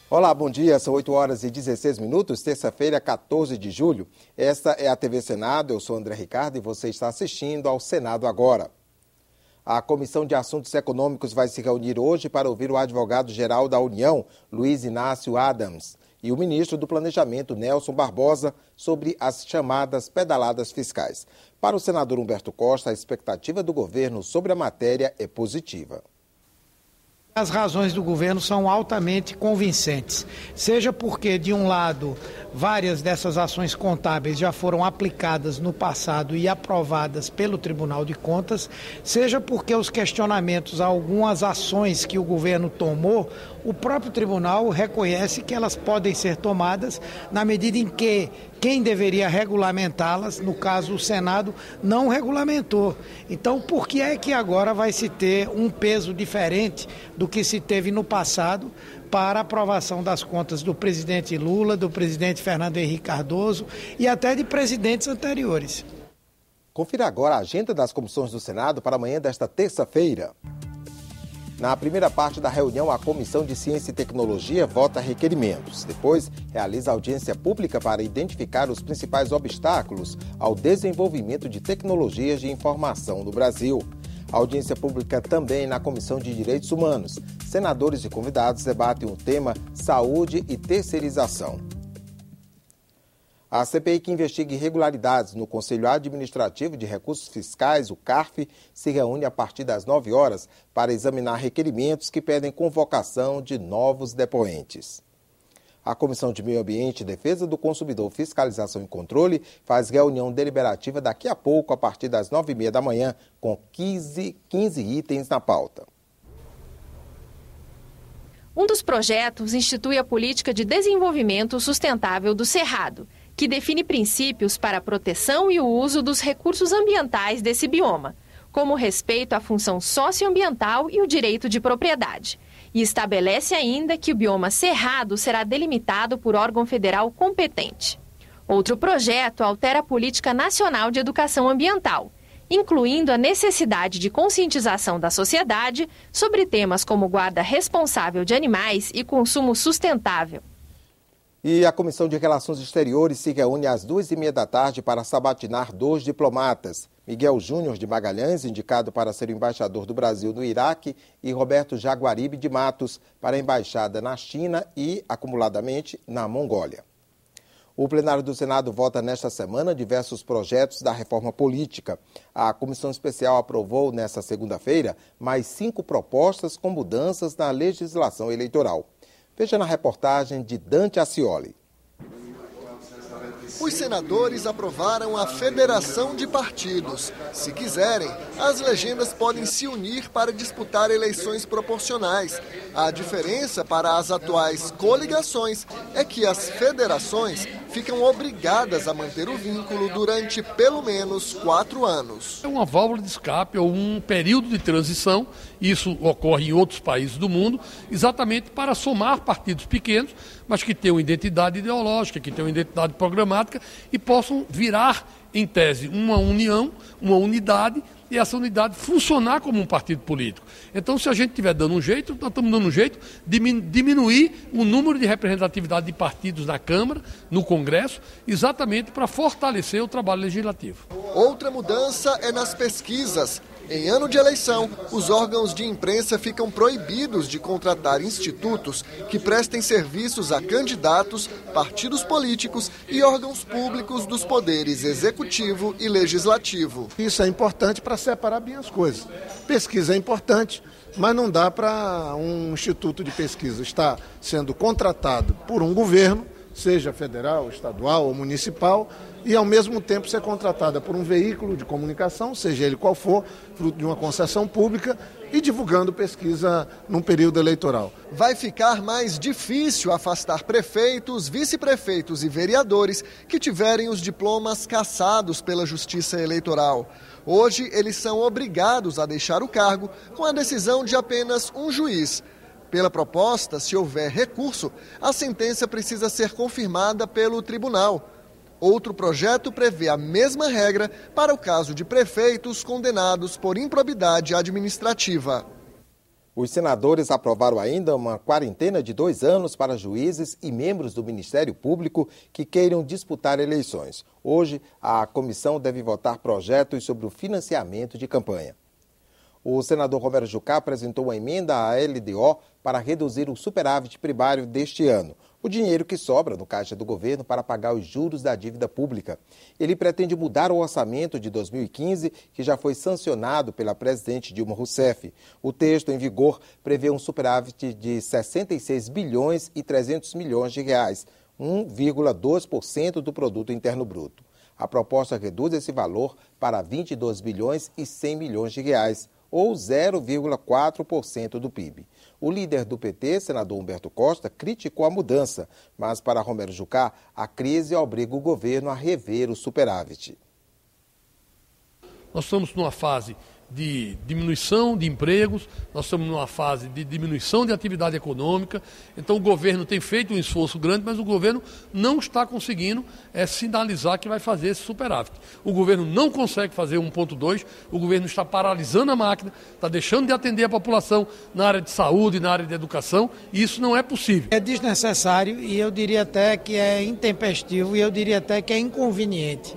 Olá, bom dia, são 8 horas e 16 minutos, terça-feira, 14 de julho. Esta é a TV Senado, eu sou André Ricardo e você está assistindo ao Senado Agora. A Comissão de Assuntos Econômicos vai se reunir hoje para ouvir o advogado-geral da União, Luiz Inácio Adams, e o ministro do Planejamento, Nelson Barbosa, sobre as chamadas pedaladas fiscais. Para o senador Humberto Costa, a expectativa do governo sobre a matéria é positiva. As razões do governo são altamente convincentes, seja porque, de um lado, várias dessas ações contábeis já foram aplicadas no passado e aprovadas pelo Tribunal de Contas, seja porque os questionamentos a algumas ações que o governo tomou, o próprio tribunal reconhece que elas podem ser tomadas na medida em que quem deveria regulamentá-las, no caso o Senado, não regulamentou. Então, por que é que agora vai se ter um peso diferente do que se teve no passado para a aprovação das contas do presidente Lula, do presidente Fernando Henrique Cardoso e até de presidentes anteriores? Confira agora a agenda das comissões do Senado para amanhã desta terça-feira. Na primeira parte da reunião, a Comissão de Ciência e Tecnologia vota requerimentos. Depois, realiza audiência pública para identificar os principais obstáculos ao desenvolvimento de tecnologias de informação no Brasil. Audiência pública também na Comissão de Direitos Humanos. Senadores e convidados debatem o tema saúde e terceirização. A CPI que investiga irregularidades no Conselho Administrativo de Recursos Fiscais, o CARF, se reúne a partir das 9 horas para examinar requerimentos que pedem convocação de novos depoentes. A Comissão de Meio Ambiente, Defesa do Consumidor, Fiscalização e Controle faz reunião deliberativa daqui a pouco, a partir das 9h30 da manhã, com 15 itens na pauta. Um dos projetos institui a Política de Desenvolvimento Sustentável do Cerrado, que define princípios para a proteção e o uso dos recursos ambientais desse bioma, como o respeito à função socioambiental e o direito de propriedade. E estabelece ainda que o bioma cerrado será delimitado por órgão federal competente. Outro projeto altera a Política Nacional de Educação Ambiental, incluindo a necessidade de conscientização da sociedade sobre temas como guarda responsável de animais e consumo sustentável. E a Comissão de Relações Exteriores se reúne às 2h30 da tarde para sabatinar 2 diplomatas. Miguel Júnior de Magalhães, indicado para ser o embaixador do Brasil no Iraque, e Roberto Jaguaribe de Matos, para a embaixada na China e, acumuladamente, na Mongólia. O plenário do Senado vota nesta semana diversos projetos da reforma política. A Comissão Especial aprovou, nesta segunda-feira, mais 5 propostas com mudanças na legislação eleitoral. Veja na reportagem de Dante Ascioli. Os senadores aprovaram a federação de partidos. Se quiserem, as legendas podem se unir para disputar eleições proporcionais. A diferença para as atuais coligações é que as federações ficam obrigadas a manter o vínculo durante pelo menos 4 anos. É uma válvula de escape ou um período de transição, isso ocorre em outros países do mundo, exatamente para somar partidos pequenos, mas que tenham identidade ideológica, que tenham identidade programática e possam virar, em tese, uma união, uma unidade, e essa unidade funcionar como um partido político. Então, se a gente estiver dando um jeito, nós estamos dando um jeito de diminuir o número de representatividade de partidos na Câmara, no Congresso, exatamente para fortalecer o trabalho legislativo. Outra mudança é nas pesquisas. Em ano de eleição, os órgãos de imprensa ficam proibidos de contratar institutos que prestem serviços a candidatos, partidos políticos e órgãos públicos dos poderes executivo e legislativo. Isso é importante para separar bem as coisas. Pesquisa é importante, mas não dá para um instituto de pesquisa estar sendo contratado por um governo, seja federal, estadual ou municipal, e ao mesmo tempo ser contratada por um veículo de comunicação, seja ele qual for, fruto de uma concessão pública, e divulgando pesquisa num período eleitoral. Vai ficar mais difícil afastar prefeitos, vice-prefeitos e vereadores que tiverem os diplomas cassados pela Justiça Eleitoral. Hoje, eles são obrigados a deixar o cargo com a decisão de apenas um juiz. Pela proposta, se houver recurso, a sentença precisa ser confirmada pelo tribunal. Outro projeto prevê a mesma regra para o caso de prefeitos condenados por improbidade administrativa. Os senadores aprovaram ainda uma quarentena de 2 anos para juízes e membros do Ministério Público que queiram disputar eleições. Hoje, a comissão deve votar projetos sobre o financiamento de campanha. O senador Romero Jucá apresentou uma emenda à LDO para reduzir o superávit primário deste ano, o dinheiro que sobra no caixa do governo para pagar os juros da dívida pública. Ele pretende mudar o orçamento de 2015, que já foi sancionado pela presidente Dilma Rousseff. O texto em vigor prevê um superávit de 66 bilhões e 300 milhões de reais, 1,2% do produto interno bruto. A proposta reduz esse valor para 22 bilhões e 100 milhões de reais, ou 0,4% do PIB. O líder do PT, senador Humberto Costa, criticou a mudança, mas para Romero Jucá, a crise obriga o governo a rever o superávit. Nós estamos numa fase de diminuição de empregos, nós estamos numa fase de diminuição de atividade econômica, então o governo tem feito um esforço grande, mas o governo não está conseguindo sinalizar que vai fazer esse superávit. O governo não consegue fazer 1,2, o governo está paralisando a máquina, está deixando de atender a população na área de saúde, na área de educação, e isso não é possível. É desnecessário e eu diria até que é intempestivo e eu diria até que é inconveniente,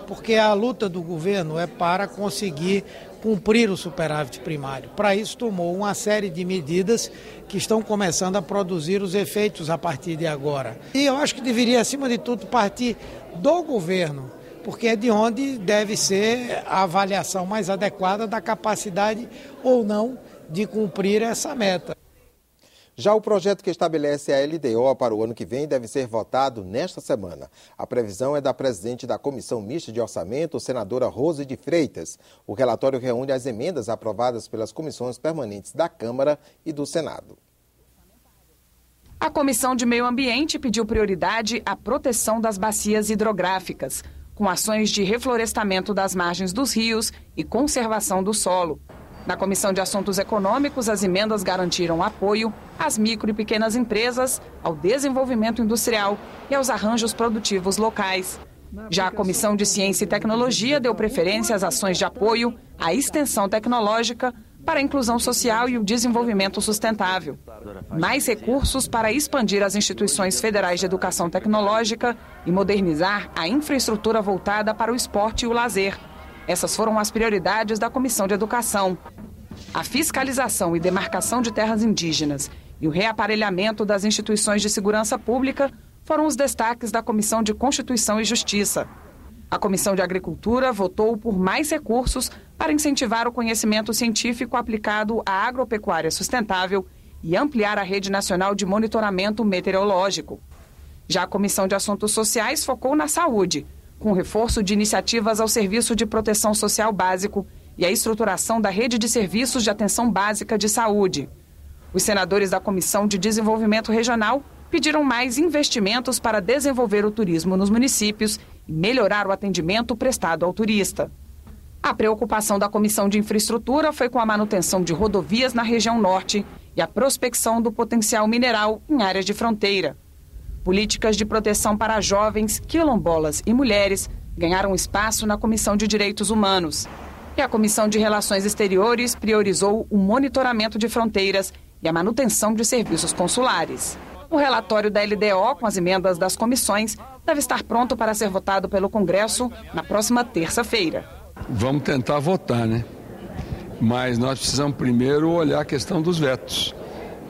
porque a luta do governo é para conseguir cumprir o superávit primário. Para isso, tomou uma série de medidas que estão começando a produzir os efeitos a partir de agora. E eu acho que deveria, acima de tudo, partir do governo, porque é de onde deve ser a avaliação mais adequada da capacidade ou não de cumprir essa meta. Já o projeto que estabelece a LDO para o ano que vem deve ser votado nesta semana. A previsão é da presidente da Comissão Mista de Orçamento, senadora Rose de Freitas. O relatório reúne as emendas aprovadas pelas comissões permanentes da Câmara e do Senado. A Comissão de Meio Ambiente pediu prioridade à proteção das bacias hidrográficas, com ações de reflorestamento das margens dos rios e conservação do solo. Na Comissão de Assuntos Econômicos, as emendas garantiram apoio às micro e pequenas empresas, ao desenvolvimento industrial e aos arranjos produtivos locais. Já a Comissão de Ciência e Tecnologia deu preferência às ações de apoio à extensão tecnológica para a inclusão social e o desenvolvimento sustentável. Mais recursos para expandir as instituições federais de educação tecnológica e modernizar a infraestrutura voltada para o esporte e o lazer. Essas foram as prioridades da Comissão de Educação. A fiscalização e demarcação de terras indígenas e o reaparelhamento das instituições de segurança pública foram os destaques da Comissão de Constituição e Justiça. A Comissão de Agricultura votou por mais recursos para incentivar o conhecimento científico aplicado à agropecuária sustentável e ampliar a rede nacional de monitoramento meteorológico. Já a Comissão de Assuntos Sociais focou na saúde, com reforço de iniciativas ao Serviço de Proteção Social Básico e a estruturação da rede de serviços de atenção básica de saúde. Os senadores da Comissão de Desenvolvimento Regional pediram mais investimentos para desenvolver o turismo nos municípios e melhorar o atendimento prestado ao turista. A preocupação da Comissão de Infraestrutura foi com a manutenção de rodovias na região norte e a prospecção do potencial mineral em áreas de fronteira. Políticas de proteção para jovens, quilombolas e mulheres ganharam espaço na Comissão de Direitos Humanos. E a Comissão de Relações Exteriores priorizou o monitoramento de fronteiras e a manutenção de serviços consulares. O relatório da LDO, com as emendas das comissões, deve estar pronto para ser votado pelo Congresso na próxima terça-feira. Vamos tentar votar, né? Mas nós precisamos primeiro olhar a questão dos vetos,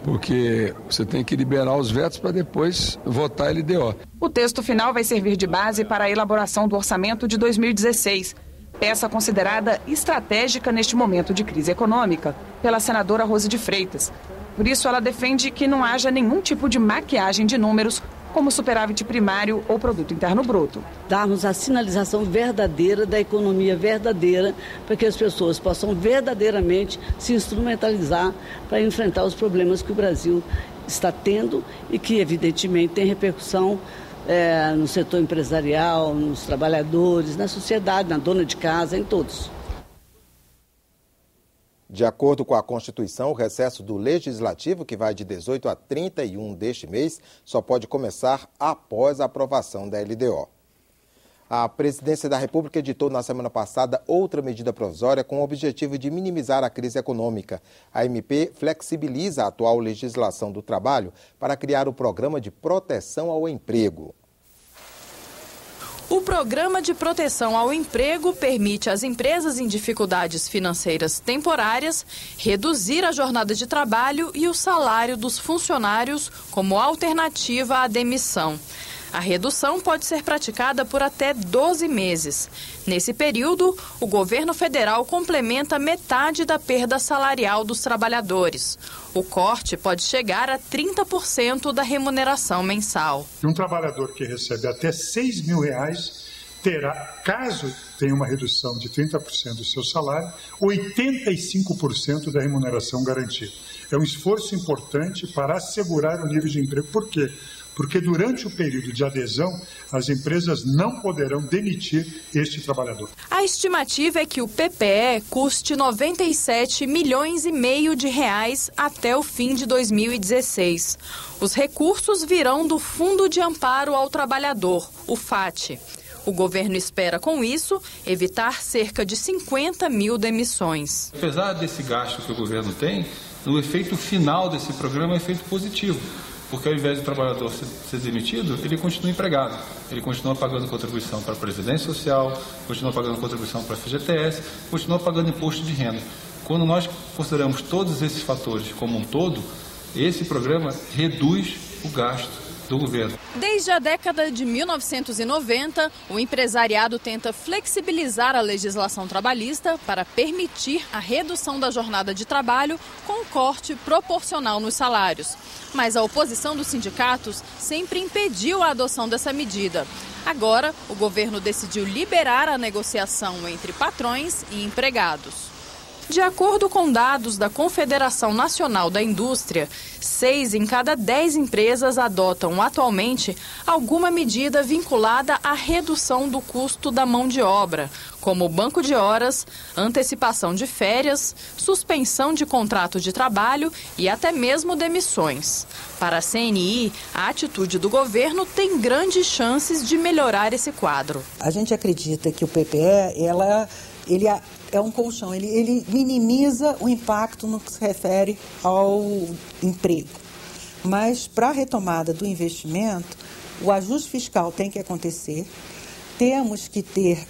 porque você tem que liberar os vetos para depois votar a LDO. O texto final vai servir de base para a elaboração do orçamento de 2016, peça considerada estratégica neste momento de crise econômica pela senadora Rose de Freitas. Por isso, ela defende que não haja nenhum tipo de maquiagem de números, como superávit primário ou produto interno bruto. Darmos a sinalização verdadeira da economia verdadeira, para que as pessoas possam verdadeiramente se instrumentalizar para enfrentar os problemas que o Brasil está tendo e que, evidentemente, tem repercussão no setor empresarial, nos trabalhadores, na sociedade, na dona de casa, em todos. De acordo com a Constituição, o recesso do Legislativo, que vai de 18 a 31 deste mês, só pode começar após a aprovação da LDO. A Presidência da República editou na semana passada outra medida provisória com o objetivo de minimizar a crise econômica. A MP flexibiliza a atual legislação do trabalho para criar o Programa de Proteção ao Emprego. O Programa de Proteção ao Emprego permite às empresas em dificuldades financeiras temporárias reduzir a jornada de trabalho e o salário dos funcionários como alternativa à demissão. A redução pode ser praticada por até 12 meses. Nesse período, o governo federal complementa metade da perda salarial dos trabalhadores. O corte pode chegar a 30% da remuneração mensal. Um trabalhador que recebe até R$6 mil terá, caso tenha uma redução de 30% do seu salário, 85% da remuneração garantida. É um esforço importante para assegurar o nível de emprego. Por quê? Porque durante o período de adesão, as empresas não poderão demitir este trabalhador. A estimativa é que o PPE custe 97,5 milhões de reais até o fim de 2016. Os recursos virão do Fundo de Amparo ao Trabalhador, o FAT. O governo espera, com isso, evitar cerca de 50 mil demissões. Apesar desse gasto que o governo tem, o efeito final desse programa é efeito positivo. Porque ao invés do trabalhador ser demitido, ele continua empregado. Ele continua pagando contribuição para a Previdência Social, continua pagando contribuição para a FGTS, continua pagando imposto de renda. Quando nós consideramos todos esses fatores como um todo, esse programa reduz o gasto do governo. Desde a década de 1990, o empresariado tenta flexibilizar a legislação trabalhista para permitir a redução da jornada de trabalho com corte proporcional nos salários. Mas a oposição dos sindicatos sempre impediu a adoção dessa medida. Agora, o governo decidiu liberar a negociação entre patrões e empregados. De acordo com dados da Confederação Nacional da Indústria, 6 em cada 10 empresas adotam atualmente alguma medida vinculada à redução do custo da mão de obra, como banco de horas, antecipação de férias, suspensão de contrato de trabalho e até mesmo demissões. Para a CNI, a atitude do governo tem grandes chances de melhorar esse quadro. A gente acredita que o PPE, ele é um colchão, ele minimiza o impacto no que se refere ao emprego. Mas para a retomada do investimento, o ajuste fiscal tem que acontecer. Temos que ter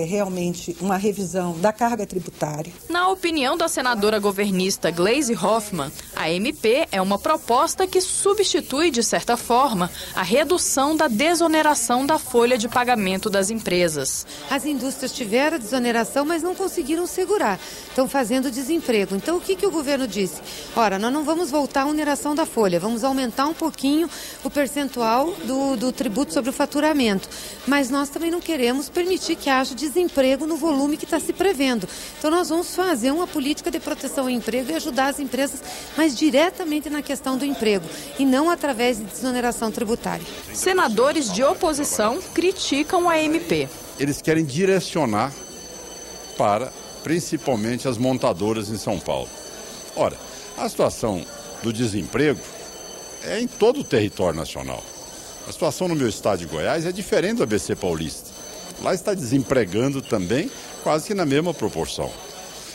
realmente uma revisão da carga tributária. Na opinião da senadora governista Gleisi Hoffmann, a MP é uma proposta que substitui, de certa forma, a redução da desoneração da folha de pagamento das empresas. As indústrias tiveram a desoneração, mas não conseguiram segurar. Estão fazendo desemprego. Então, o que o governo disse? Ora, nós não vamos voltar à oneração da folha, vamos aumentar um pouquinho o percentual do tributo sobre o faturamento. Mas nós também não queremos permitir que haja desemprego no volume que está se prevendo. Então nós vamos fazer uma política de proteção ao emprego e ajudar as empresas mais diretamente na questão do emprego e não através de desoneração tributária. Senadores de oposição criticam a MP. Eles querem direcionar para principalmente as montadoras em São Paulo. Ora, a situação do desemprego é em todo o território nacional. A situação no meu estado de Goiás é diferente do ABC paulista. Lá está desempregando também, quase que na mesma proporção.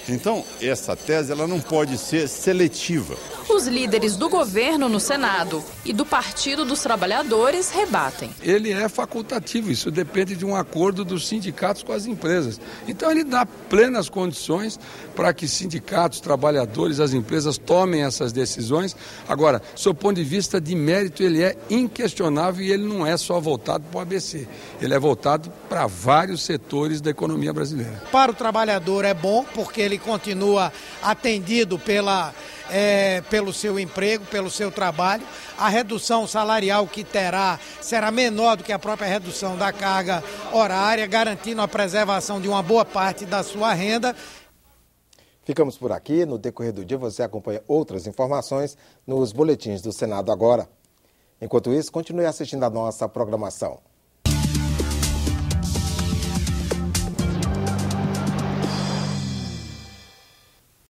Então, essa tese ela não pode ser seletiva. Os líderes do governo no Senado e do Partido dos Trabalhadores rebatem. Ele é facultativo, isso depende de um acordo dos sindicatos com as empresas. Então ele dá plenas condições para que sindicatos, trabalhadores, as empresas tomem essas decisões. Agora, sob o ponto de vista de mérito, ele é inquestionável e ele não é só voltado para o ABC. Ele é voltado para vários setores da economia brasileira. Para o trabalhador é bom porque ele continua atendido pelo seu emprego, pelo seu trabalho. A redução salarial que terá será menor do que a própria redução da carga horária, garantindo a preservação de uma boa parte da sua renda. Ficamos por aqui. No decorrer do dia você acompanha outras informações nos boletins do Senado Agora. Enquanto isso, continue assistindo a nossa programação.